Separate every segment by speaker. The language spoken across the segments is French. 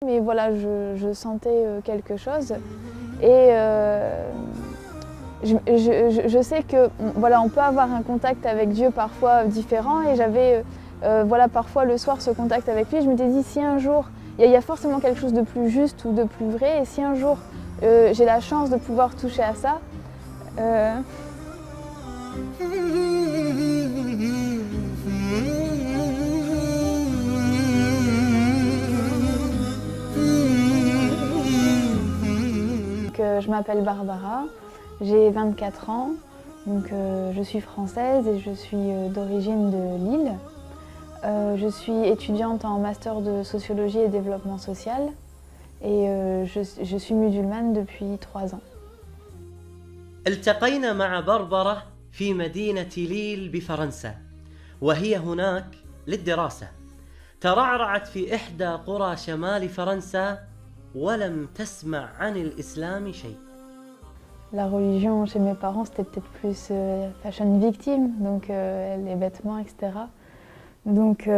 Speaker 1: mais voilà, je sentais quelque chose. Et je sais que voilà, on peut avoir un contact avec Dieu parfois différent, et j'avais voilà, parfois le soir ce contact avec lui. Je m'étais dit, si un jour, il y a forcément quelque chose de plus juste ou de plus vrai, et si un jour j'ai la chance de pouvoir toucher à ça, je m'appelle Barbara, j'ai 24 ans, donc je suis française et je suis d'origine de Lille. Je suis étudiante en master de sociologie et développement social, et je suis musulmane depuis 3 ans.
Speaker 2: التقينا مع بربرة في مدينة ليل بفرنسا، وهي هناك للدراسة. ترعرعت في إحدى قرى شمال فرنسا ولم تسمع عن الإسلام شيء.
Speaker 1: La religion chez mes parents, c'était peut-être plus fashion victime, donc les vêtements, etc. Donc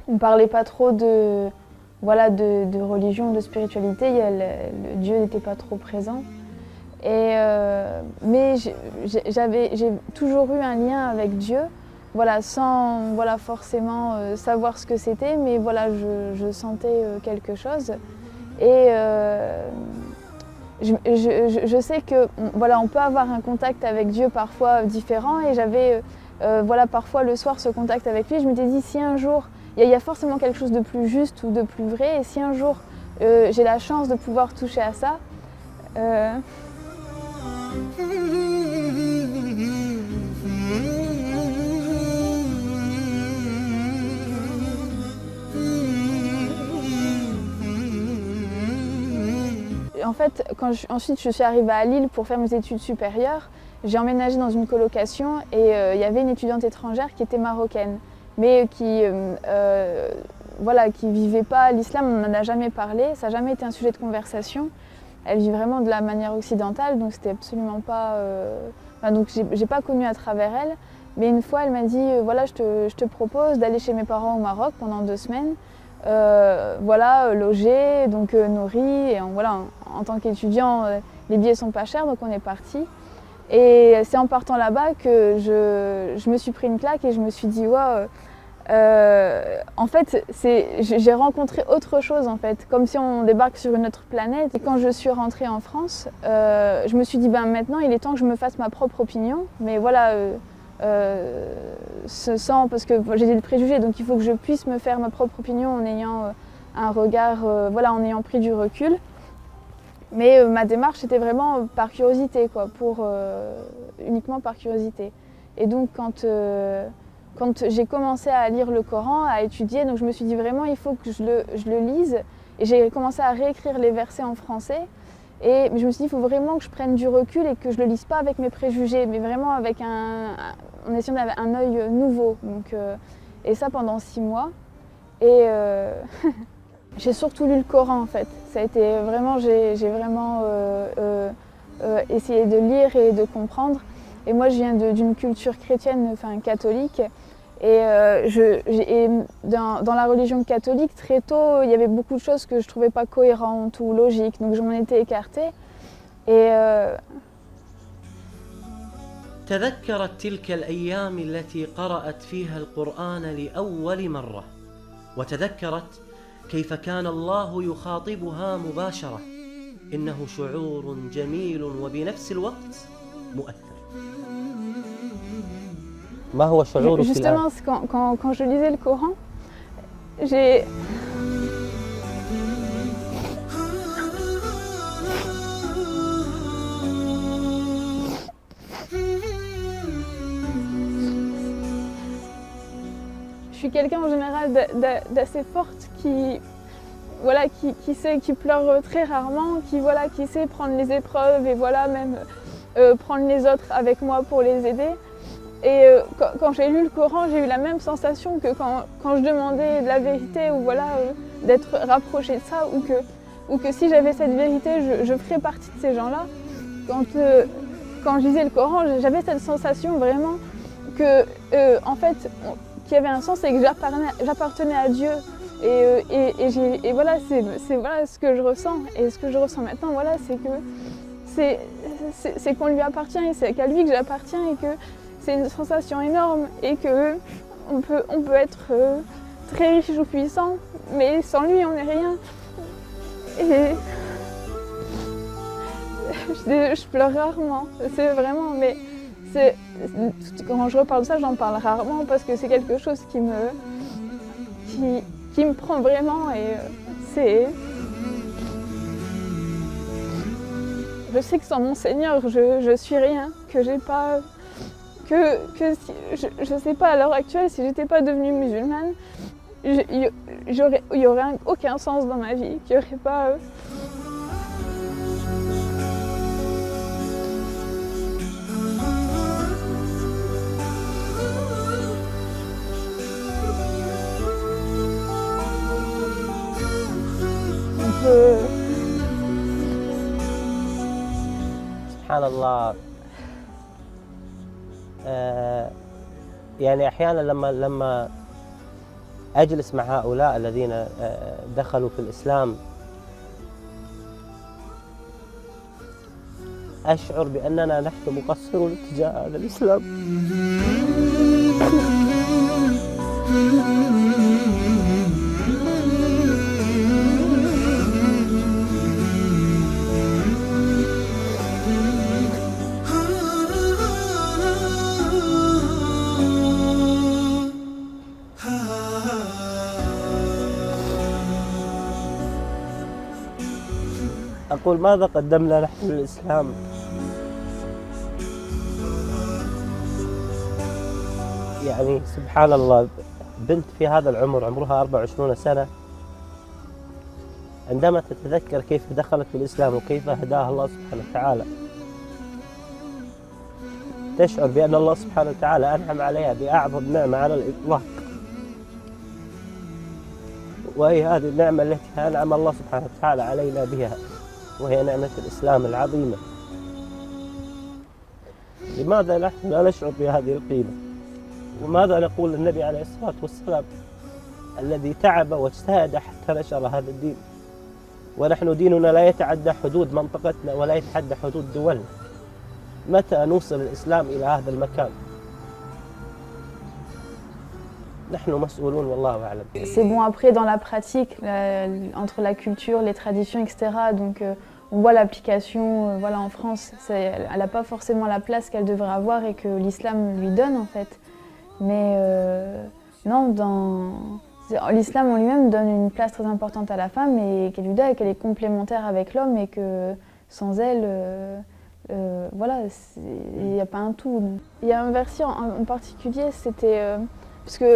Speaker 1: on ne parlait pas trop de, voilà, de religion, de spiritualité, le Dieu n'était pas trop présent. Mais j'ai toujours eu un lien avec Dieu, voilà, sans voilà, forcément savoir ce que c'était, mais voilà, je sentais quelque chose. Et je sais que voilà, on peut avoir un contact avec Dieu parfois différent, et j'avais voilà, parfois le soir ce contact avec lui. Je m'étais dit, si un jour, il y a forcément quelque chose de plus juste ou de plus vrai, et si un jour j'ai la chance de pouvoir toucher à ça, en fait, ensuite je suis arrivée à Lille pour faire mes études supérieures, j'ai emménagé dans une colocation, et il y avait une étudiante étrangère qui était marocaine, mais qui voilà, qui vivait pas l'islam, on n'en a jamais parlé, ça n'a jamais été un sujet de conversation. Elle vit vraiment de la manière occidentale, donc c'était absolument pas... donc j'ai pas connu à travers elle, mais une fois elle m'a dit voilà, je te propose d'aller chez mes parents au Maroc pendant 2 semaines, voilà, loger, donc nourri, et voilà, en tant qu'étudiant, les billets sont pas chers, donc on est parti. Et c'est en partant là-bas que je me suis pris une claque, et je me suis dit wow, en fait, j'ai rencontré autre chose, en fait, comme si on débarque sur une autre planète. Et quand je suis rentrée en France, je me suis dit, ben maintenant, il est temps que je me fasse ma propre opinion. Mais voilà, parce que j'ai des préjugés, donc il faut que je puisse me faire ma propre opinion en ayant un regard, voilà, en ayant pris du recul. Mais ma démarche était vraiment par curiosité, quoi, uniquement par curiosité. Et donc quand j'ai commencé à lire le Coran, à étudier, donc je me suis dit vraiment il faut que je le lise, et j'ai commencé à réécrire les versets en français, et je me suis dit il faut vraiment que je prenne du recul et que je le lise pas avec mes préjugés, mais vraiment avec en essayant d'avoir un œil nouveau. Donc, et ça pendant 6 mois, et j'ai surtout lu le Coran, en fait. Ça a été vraiment, j'ai vraiment essayé de lire et de comprendre. Et moi, je viens d'une culture chrétienne, enfin catholique, et dans la religion catholique, très tôt, il y avait beaucoup de choses que je ne trouvais pas cohérentes ou logiques, donc je m'en étais écartée. Et
Speaker 2: تذكرت تلك الأيام التي قرأت فيها القرآن لأول مرة، وتذكرت كيف كان الله يخاطبها مباشرة. إنه شعور جميل وبنفس الوقت مؤثر. ما هو شعورك الآن؟
Speaker 1: Justement, quand je lisais le Coran, je suis quelqu'un en général d'assez forte qui pleure très rarement, qui sait prendre les épreuves et voilà, même prendre les autres avec moi pour les aider. Et quand j'ai lu le Coran, j'ai eu la même sensation que quand je demandais de la vérité, ou voilà, d'être rapprochée de ça, ou que si j'avais cette vérité, je ferais partie de ces gens-là. Quand je lisais le Coran, j'avais cette sensation vraiment que, en fait, qu'il y avait un sens et que j'appartenais à Dieu. Et voilà, c'est voilà ce que je ressens. Et ce que je ressens maintenant, voilà, c'est que c'est qu'on lui appartient et c'est qu'à lui que j'appartiens et que c'est une sensation énorme et que on peut être très riche ou puissant, mais sans lui on n'est rien. Et je pleure rarement, c'est vraiment, mais quand je reparle de ça, j'en parle rarement parce que c'est quelque chose qui me prend vraiment et c'est... Je sais que sans mon Seigneur, je suis rien, que j'ai pas... que si, je sais pas à l'heure actuelle, si j'étais pas devenue musulmane, il y aurait aucun sens dans ma vie, qu'il y aurait pas...
Speaker 2: سبحان الله. يعني أحيانا لما أجلس مع هؤلاء الذين دخلوا في الإسلام أشعر بأننا نحن مقصرون تجاه هذا الإسلام. أقول ماذا قدمنا نحن للإسلام؟ يعني سبحان الله، بنت في هذا العمر عمرها 24 سنة عندما تتذكر كيف دخلت في الإسلام وكيف هداها الله سبحانه وتعالى تشعر بأن الله سبحانه وتعالى أنعم عليها بأعظم نعمة على الإطلاق، وهي هذه النعمة التي أنعم الله سبحانه وتعالى علينا بها، وهي نعمة الإسلام العظيمة. لماذا نحن لا نشعر بهذه القيمة؟ وماذا نقول للنبي عليه الصلاة والسلام الذي تعب واجتهد حتى نشر هذا الدين، ونحن ديننا لا يتعدى حدود منطقتنا ولا يتعدى حدود دولنا. متى نوصل الإسلام إلى هذا المكان؟ نحن مسؤولون والله أعلم.
Speaker 1: C'est bon, après dans la pratique, entre la culture, les traditions, etc. Donc on voit l'application, voilà, en France, elle n'a pas forcément la place qu'elle devrait avoir et que l'islam lui donne en fait. Mais non, l'islam en lui-même donne une place très importante à la femme et qu'elle lui donne, qu'elle est complémentaire avec l'homme et que sans elle, voilà, il n'y a pas un tout. Il y a un verset en particulier, c'était... parce que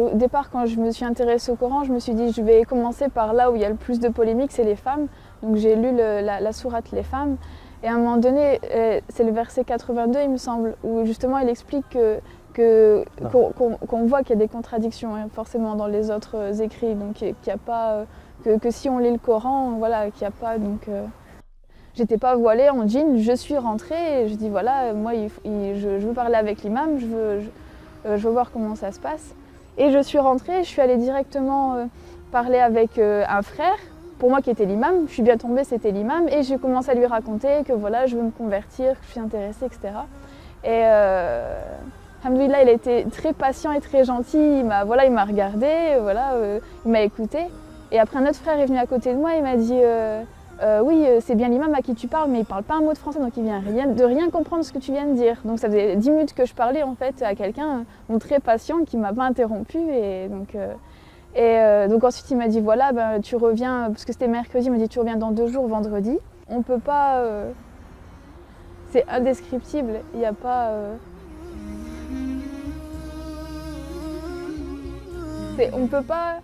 Speaker 1: au départ, quand je me suis intéressée au Coran, je me suis dit je vais commencer par là où il y a le plus de polémiques, c'est les femmes. Donc j'ai lu la sourate Les femmes. Et à un moment donné, c'est le verset 82, il me semble, où justement il explique qu'on voit qu'il y a des contradictions hein, forcément dans les autres écrits. Donc qu'il y a pas, que si on lit le Coran, voilà, qu'il n'y a pas... Donc, j'étais pas voilée en jean, je suis rentrée et je dis voilà, moi je veux parler avec l'imam, je veux voir comment ça se passe. Et je suis rentrée, je suis allée directement parler avec un frère, pour moi qui était l'imam, je suis bien tombée, c'était l'imam, et j'ai commencé à lui raconter que voilà, je veux me convertir, que je suis intéressée, etc. Et alhamdoulilah, il a été très patient et très gentil, il m'a regardé, voilà, il m'a écouté. Et après un autre frère est venu à côté de moi, il m'a dit oui, c'est bien l'imam à qui tu parles, mais il ne parle pas un mot de français, donc il vient de rien comprendre ce que tu viens de dire. Donc ça faisait 10 minutes que je parlais en fait à quelqu'un très patient qui ne m'a pas interrompu. Et donc ensuite il m'a dit voilà, ben, tu reviens, parce que c'était mercredi, il m'a dit tu reviens dans 2 jours, vendredi. On ne peut pas... c'est indescriptible, il n'y a pas... on ne peut pas,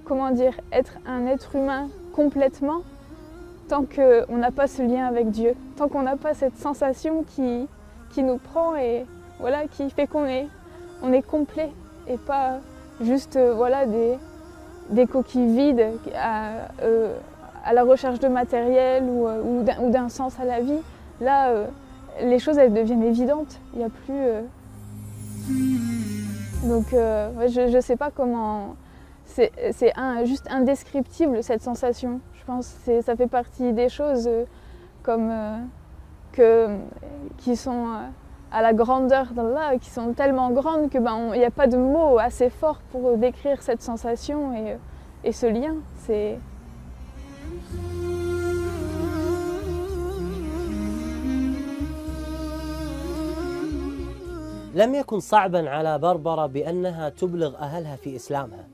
Speaker 1: comment dire, être un être humain complètement tant qu'on n'a pas ce lien avec Dieu, tant qu'on n'a pas cette sensation qui nous prend et voilà, qui fait qu'on est complet et pas juste voilà, des coquilles vides à la recherche de matériel ou d'un sens à la vie. Là, les choses elles deviennent évidentes, il n'y a plus... Donc je ne sais pas comment... juste indescriptible cette sensation. Je pense que ça fait partie des choses comme, qui sont à la grandeur d'Allah, qui sont tellement grandes qu'il n'y a pas de mots assez forts pour décrire cette sensation et ce lien.
Speaker 2: لم يكن صعبا على بربرة بأنها تبلغ أهلها في إسلامها،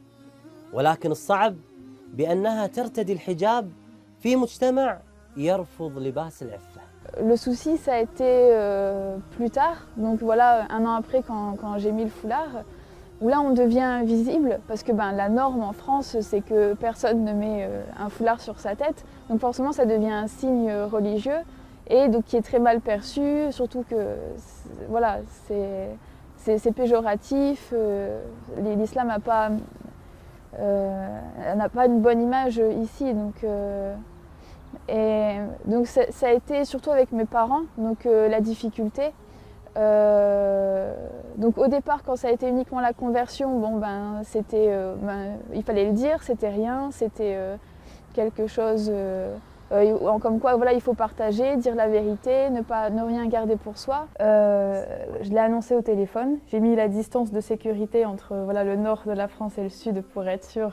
Speaker 2: ولكن الصعب بأنها ترتدي الحجاب في مجتمع يرفض لباس العفة.
Speaker 1: Le souci, ça a été plus tard, donc voilà, un an après quand j'ai mis le foulard, où là on devient visible, parce que la norme en France, c'est que personne ne met un foulard sur sa tête, donc forcément ça devient un signe religieux, et donc qui est très mal perçu, surtout que voilà, c'est péjoratif, l'islam n'a pas une bonne image ici, et donc ça a été surtout avec mes parents, donc la difficulté. Donc au départ, quand ça a été uniquement la conversion, c'était, il fallait le dire, c'était rien, c'était quelque chose comme quoi voilà, il faut partager, dire la vérité, ne rien garder pour soi. Je l'ai annoncé au téléphone, j'ai mis la distance de sécurité entre le nord de la France et le sud pour être sûre.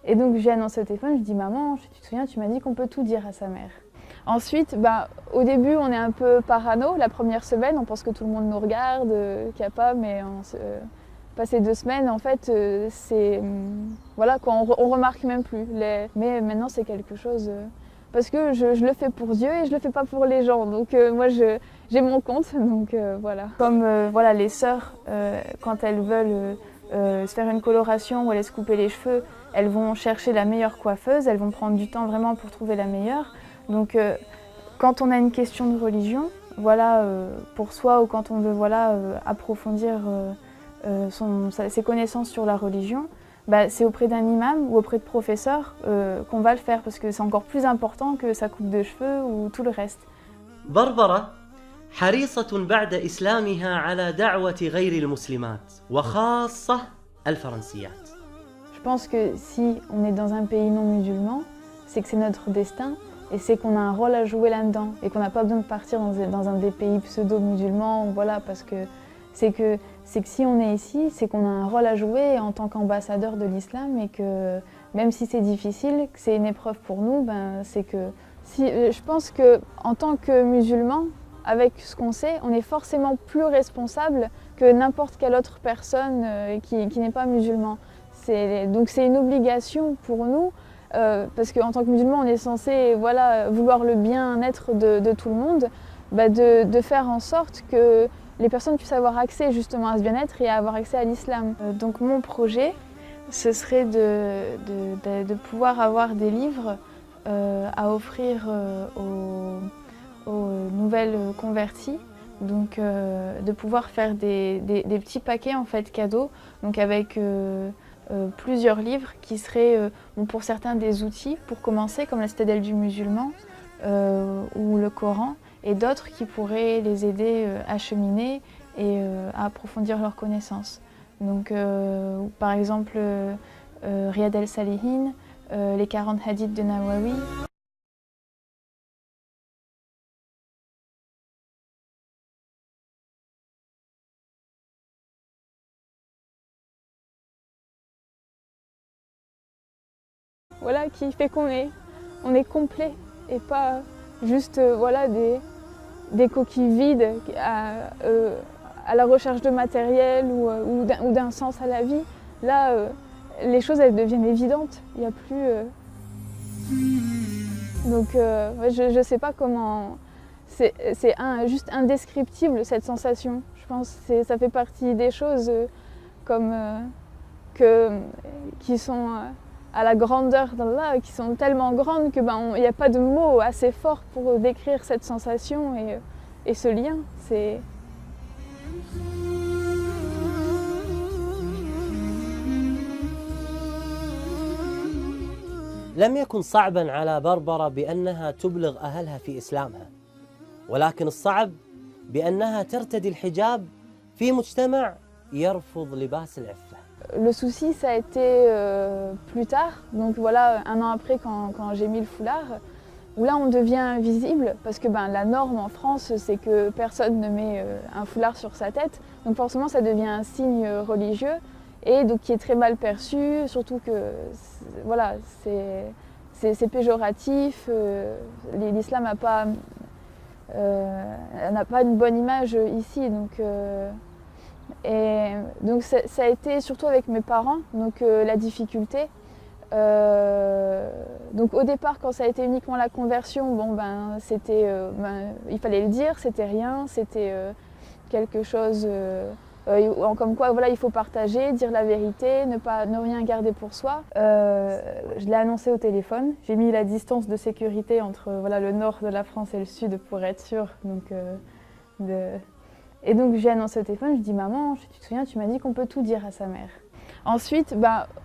Speaker 1: Et donc j'ai annoncé au téléphone, je dis maman, tu te souviens, tu m'as dit qu'on peut tout dire à sa mère. Ensuite, au début on est un peu parano, la première semaine, on pense que tout le monde nous regarde, qu'il n'y a pas, mais passé 2 semaines, en fait, voilà, on remarque même plus. Mais maintenant c'est quelque chose, parce que je le fais pour Dieu et je le fais pas pour les gens, donc moi j'ai mon compte, donc voilà. Comme voilà, les sœurs, quand elles veulent se faire une coloration ou aller se couper les cheveux, elles vont chercher la meilleure coiffeuse, elles vont prendre du temps vraiment pour trouver la meilleure. Donc quand on a une question de religion, voilà, pour soi, ou quand on veut approfondir ses connaissances sur la religion, c'est auprès d'un imam ou auprès de professeurs qu'on va le faire, parce que c'est encore plus important que sa coupe de cheveux ou tout le reste.
Speaker 2: بربرة حريصة بعد إسلامها على دعوة غير المسلمات وخاصة الفرنسيات.
Speaker 1: Je pense que si on est dans un pays non musulman, c'est que c'est notre destin et c'est qu'on a un rôle à jouer là-dedans et qu'on n'a pas besoin de partir dans un des pays pseudo-musulmans, voilà, parce que c'est que si on est ici, c'est qu'on a un rôle à jouer en tant qu'ambassadeur de l'islam, et que même si c'est difficile, que c'est une épreuve pour nous, c'est que je pense qu'en tant que musulman, avec ce qu'on sait, on est forcément plus responsable que n'importe quelle autre personne qui n'est pas musulman. Donc c'est une obligation pour nous, parce qu'en tant que musulman, on est censé vouloir le bien-être de tout le monde, de faire en sorte que les personnes puissent avoir accès justement à ce bien-être et à avoir accès à l'islam. Donc mon projet, ce serait de pouvoir avoir des livres à offrir aux nouvelles converties, donc de pouvoir faire des petits paquets en fait cadeaux, donc avec plusieurs livres qui seraient pour certains des outils pour commencer, comme la Citadelle du musulman ou le Coran, et d'autres qui pourraient les aider à cheminer et à approfondir leurs connaissances. Donc par exemple Riyad el-Salihin, les 40 hadiths de Nawawi. Voilà, qui fait qu'on est complet et pas juste des coquilles vides à la recherche de matériel ou d'un sens à la vie. Là, les choses elles deviennent évidentes. Il n'y a plus. Donc, je ne sais pas comment. C'est juste indescriptible cette sensation. Je pense que ça fait partie des choses comme qui sont à la grandeur d'Allah, qui sont tellement grandes qu'il n'y a pas de mots assez forts pour décrire cette sensation et ce lien.
Speaker 2: لم يكن صعبا على بربرة بأنها تبلغ أهلها في إسلامها، ولكن الصعب بأنها ترتدي الحجاب في مجتمع يرفض لباس العفة.
Speaker 1: Le souci, ça a été plus tard, donc voilà, un an après quand j'ai mis le foulard, où là on devient visible, parce que la norme en France, c'est que personne ne met un foulard sur sa tête, donc forcément ça devient un signe religieux, et donc qui est très mal perçu, surtout que voilà, c'est péjoratif, l'islam n'a pas une bonne image ici, et donc ça a été surtout avec mes parents, donc la difficulté. Donc au départ, quand ça a été uniquement la conversion, c'était, il fallait le dire, c'était rien, c'était quelque chose comme quoi voilà, il faut partager, dire la vérité, ne rien garder pour soi. Je l'ai annoncé au téléphone, j'ai mis la distance de sécurité entre le nord de la France et le sud pour être sûre. Et donc j'ai annoncé au téléphone, je dis maman, tu te souviens, tu m'as dit qu'on peut tout dire à sa mère. Ensuite,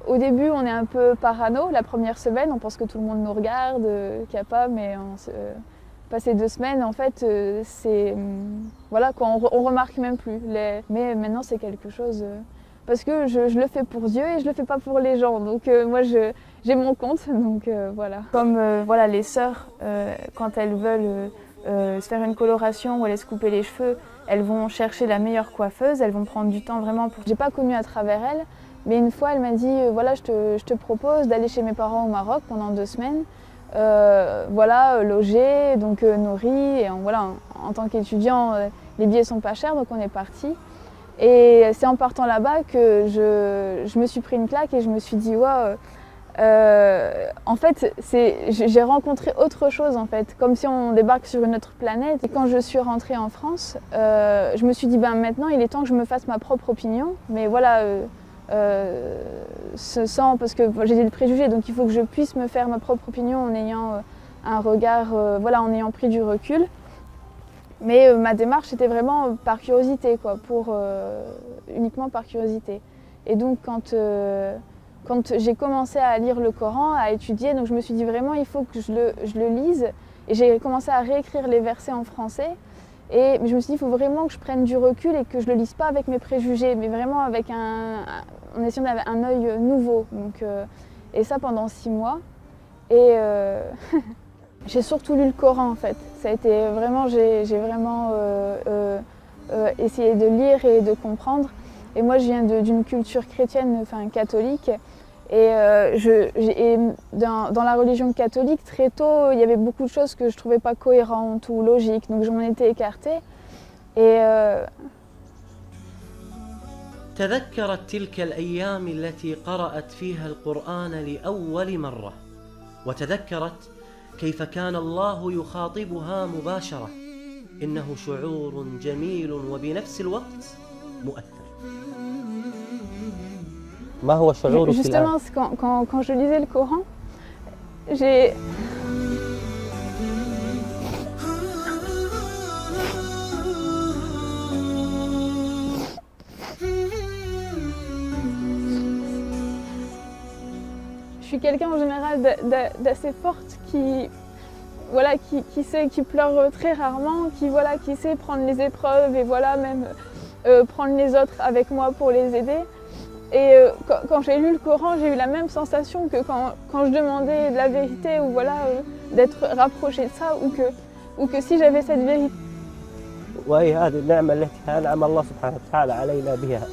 Speaker 1: au début on est un peu parano, la première semaine on pense que tout le monde nous regarde, qu'il n'y a pas, mais passé 2 semaines en fait voilà, on remarque même plus. Mais maintenant c'est quelque chose, parce que je le fais pour Dieu et je le fais pas pour les gens, donc moi j'ai mon compte, donc voilà. Comme voilà, les sœurs, quand elles veulent se faire une coloration ou aller se couper les cheveux, elles vont chercher la meilleure coiffeuse, elles vont prendre du temps vraiment pour... J'ai pas connu à travers elle, mais une fois elle m'a dit voilà, je te propose d'aller chez mes parents au Maroc pendant 2 semaines, voilà, logé, donc nourri, et voilà, en tant qu'étudiant, les billets sont pas chers, donc on est parti. Et c'est en partant là-bas que je me suis pris une claque et je me suis dit wow, en fait, j'ai rencontré autre chose en fait, comme si on débarque sur une autre planète. Et quand je suis rentrée en France, je me suis dit maintenant il est temps que je me fasse ma propre opinion, mais voilà, parce que j'ai des préjugés, donc il faut que je puisse me faire ma propre opinion en ayant un regard, voilà, en ayant pris du recul. Mais ma démarche était vraiment par curiosité, quoi, uniquement par curiosité. Et donc quand j'ai commencé à lire le Coran, à étudier, donc je me suis dit vraiment il faut que je le lise. Et j'ai commencé à réécrire les versets en français. Mais je me suis dit il faut vraiment que je prenne du recul et que je ne le lise pas avec mes préjugés, mais vraiment en essayant d'avoir un œil nouveau. Et ça pendant 6 mois. Et j'ai surtout lu le Coran en fait. Ça a été vraiment, j'ai vraiment essayé de lire et de comprendre. Et moi je viens d'une culture chrétienne, enfin catholique. Et dans la religion catholique, très tôt, il y avait beaucoup de choses que je ne trouvais pas cohérentes ou logiques, donc je m'en étais écartée.
Speaker 2: تذكرت تلك الأيام التي قرأت فيها القرآن لأول مرة، وتذكرت كيف كان الله يخاطبها مباشرة. إنه شعور جميل وبنفس الوقت مؤثر. ما هو شعورك الآن؟
Speaker 1: Justement, quand je lisais le Coran, je suis quelqu'un en général d'assez forte qui pleure très rarement, qui sait prendre les épreuves et voilà, même prendre les autres avec moi pour les aider. Et quand j'ai lu le Coran, j'ai eu la même sensation que quand je demandais de la vérité ou voilà, d'être rapprochée de ça, ou que si j'avais cette vérité.
Speaker 3: وهي هذه النعمة التي أنعم الله سبحانه وتعالى علينا بها،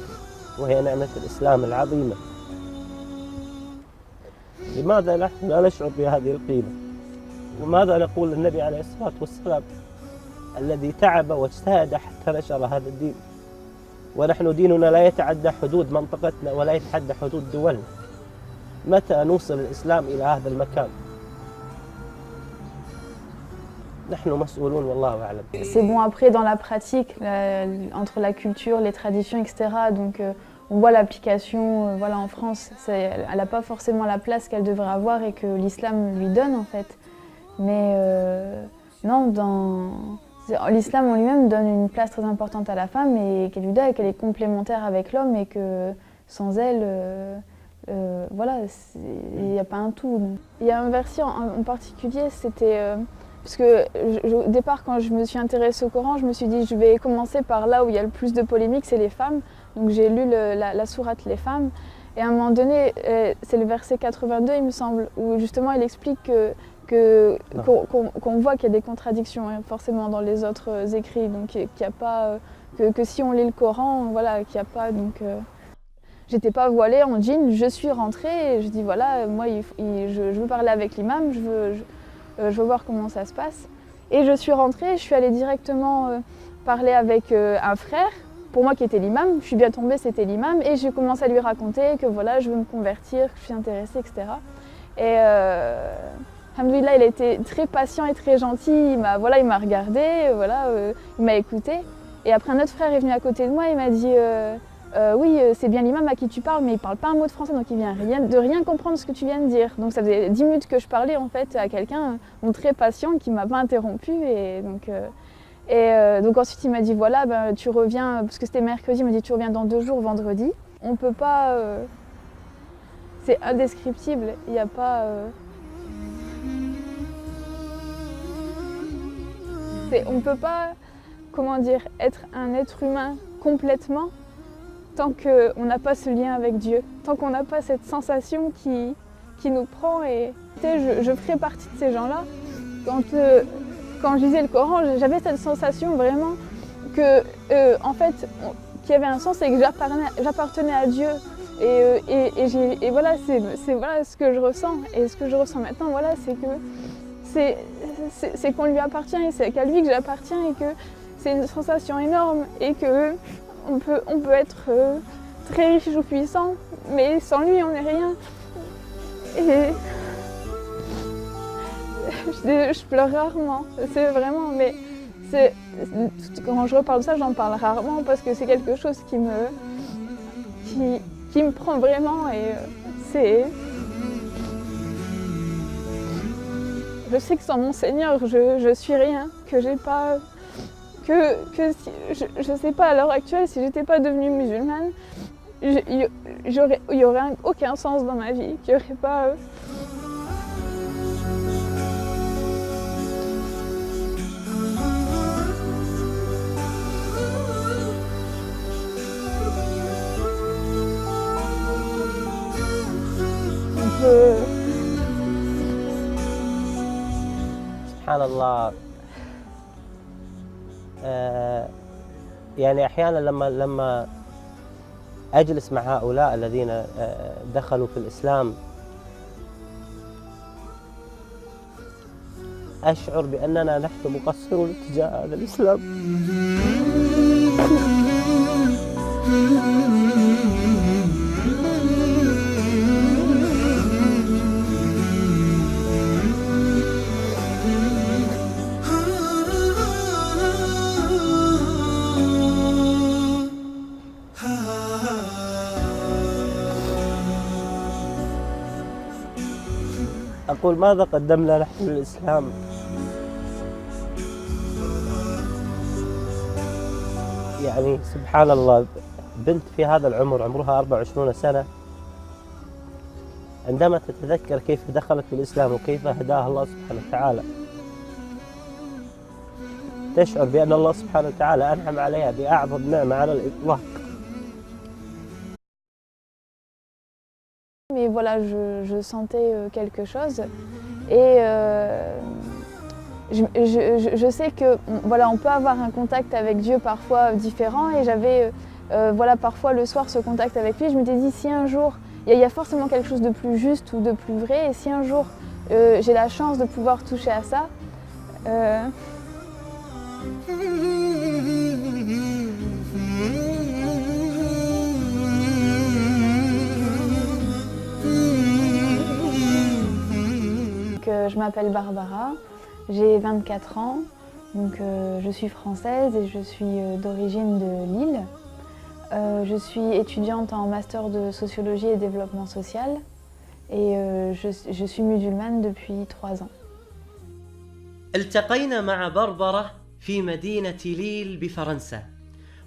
Speaker 3: وهي نعمة الإسلام العظيمة. لماذا نحن لا نشعر بهذه القيمة؟ وماذا نقول للنبي عليه الصلاة والسلام الذي تعب واجتهد حتى نشر هذا الدين، ونحن ديننا لا يتعدى حدود منطقتنا ولا يتعدى حدود دولنا. متى نوصل الإسلام إلى هذا المكان؟ نحن مسؤولون والله أعلم.
Speaker 1: C'est bon, après dans la pratique, entre la culture, les traditions, etc. Donc on voit l'application, voilà, en France, elle n'a pas forcément la place qu'elle devrait avoir et que l'islam lui donne en fait. Mais non, l'islam en lui-même donne une place très importante à la femme et qu'elle lui donne, qu'elle est complémentaire avec l'homme et que sans elle, voilà, il n'y a pas un tout. Il y a un verset en particulier, c'était... parce que au départ, quand je me suis intéressée au Coran, je me suis dit je vais commencer par là où il y a le plus de polémiques, c'est les femmes. Donc j'ai lu la sourate Les femmes. Et à un moment donné, c'est le verset 82, il me semble, où justement il explique qu'on voit qu'il y a des contradictions hein, forcément dans les autres écrits, donc qu'il y a pas, que si on lit le Coran, voilà, qu'il n'y a pas, donc... J'étais pas voilée en jean, je suis rentrée et je dis voilà, moi je veux parler avec l'imam, je veux voir comment ça se passe. Et je suis rentrée, je suis allée directement parler avec un frère, pour moi qui était l'imam, je suis bien tombée, c'était l'imam, et j'ai commencé à lui raconter que voilà, je veux me convertir, que je suis intéressée, etc. Et alhamdoulilah, il a été très patient et très gentil, il m'a regardé, il m'a écouté. Et après un autre frère est venu à côté de moi, il m'a dit oui, c'est bien l'imam à qui tu parles, mais il ne parle pas un mot de français, donc il vient de rien comprendre ce que tu viens de dire. Donc ça faisait 10 minutes que je parlais en fait à quelqu'un très patient qui ne m'a pas interrompu. Et donc ensuite il m'a dit voilà, ben, tu reviens, parce que c'était mercredi, il m'a dit tu reviens dans 2 jours, vendredi. On ne peut pas, c'est indescriptible, il n'y a pas... on ne peut pas, comment dire, être un être humain complètement tant qu'on n'a pas ce lien avec Dieu, tant qu'on n'a pas cette sensation qui nous prend. Et je ferais partie de ces gens-là. Quand je lisais le Coran, j'avais cette sensation vraiment que, en fait, qu'il y avait un sens et que j'appartenais à Dieu. Et voilà, c'est voilà ce que je ressens. Et ce que je ressens maintenant, voilà, c'est qu'on lui appartient et c'est qu'à lui que j'appartiens et que c'est une sensation énorme et que on peut être très riche ou puissant, mais sans lui on n'est rien. Et je pleure rarement, c'est vraiment, mais quand je reparle de ça, j'en parle rarement parce que c'est quelque chose qui me prend vraiment et c'est... Je sais que sans mon Seigneur, je suis rien, que j'ai pas... Que si, je sais pas à l'heure actuelle, si j'étais pas devenue musulmane, il y aurait aucun sens dans ma vie, qu'il y aurait pas... On peut...
Speaker 3: Subhanallah. يعني أحيانا لما أجلس مع هؤلاء الذين دخلوا في الإسلام أشعر بأننا نحن مقصرون تجاه هذا الإسلام. أقول ماذا قدمنا نحن للإسلام؟ يعني سبحان الله، بنت في هذا العمر عمرها 24 سنة عندما تتذكر كيف دخلت في الإسلام وكيف هداها الله سبحانه وتعالى تشعر بأن الله سبحانه وتعالى أنعم عليها بأعظم نعمة على الإطلاق.
Speaker 1: Mais voilà, je sentais quelque chose et je sais que voilà, on peut avoir un contact avec Dieu parfois différent et j'avais voilà, parfois le soir ce contact avec lui. Je m'étais dit si un jour, il y a forcément quelque chose de plus juste ou de plus vrai et si un jour j'ai la chance de pouvoir toucher à ça, je m'appelle Barbara, j'ai 24 ans, donc je suis française et je suis d'origine de Lille. Je suis étudiante en master de sociologie et développement social et je suis musulmane depuis 3 ans.
Speaker 2: التقينا مع بربرة في مدينة ليل بفرنسا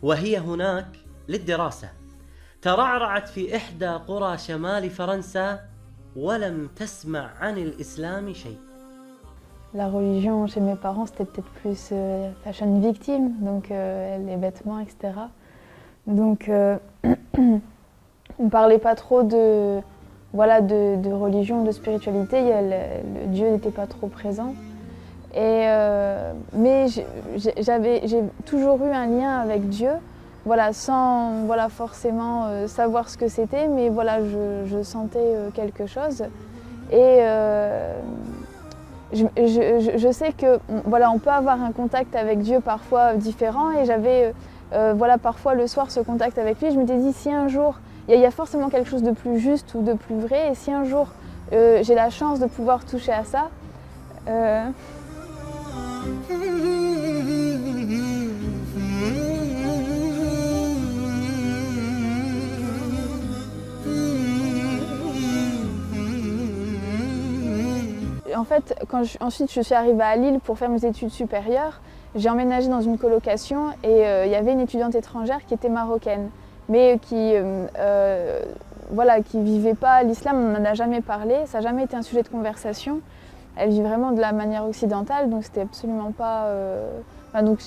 Speaker 2: وهي هناك للدراسة. ترعرعت في إحدى قرى شمال فرنسا ولم تسمع عن الإسلام شيء.
Speaker 1: La religion chez mes parents c'était peut-être plus fashion victime, donc les vêtements, etc. Donc On ne parlait pas trop de, voilà, de religion, de spiritualité, le Dieu n'était pas trop présent. Mais j'ai toujours eu un lien avec Dieu, voilà, sans voilà, forcément savoir ce que c'était, mais voilà, je sentais quelque chose. Et je sais que voilà, on peut avoir un contact avec Dieu parfois différent, et j'avais voilà, parfois le soir ce contact avec lui. Je m'étais dit, si un jour, il y a forcément quelque chose de plus juste ou de plus vrai, et si un jour j'ai la chance de pouvoir toucher à ça, en fait, ensuite je suis arrivée à Lille pour faire mes études supérieures, j'ai emménagé dans une colocation et il y avait une étudiante étrangère qui était marocaine, mais qui voilà, qui vivait pas l'islam, on n'en a jamais parlé, ça n'a jamais été un sujet de conversation. Elle vit vraiment de la manière occidentale, donc c'était absolument pas... donc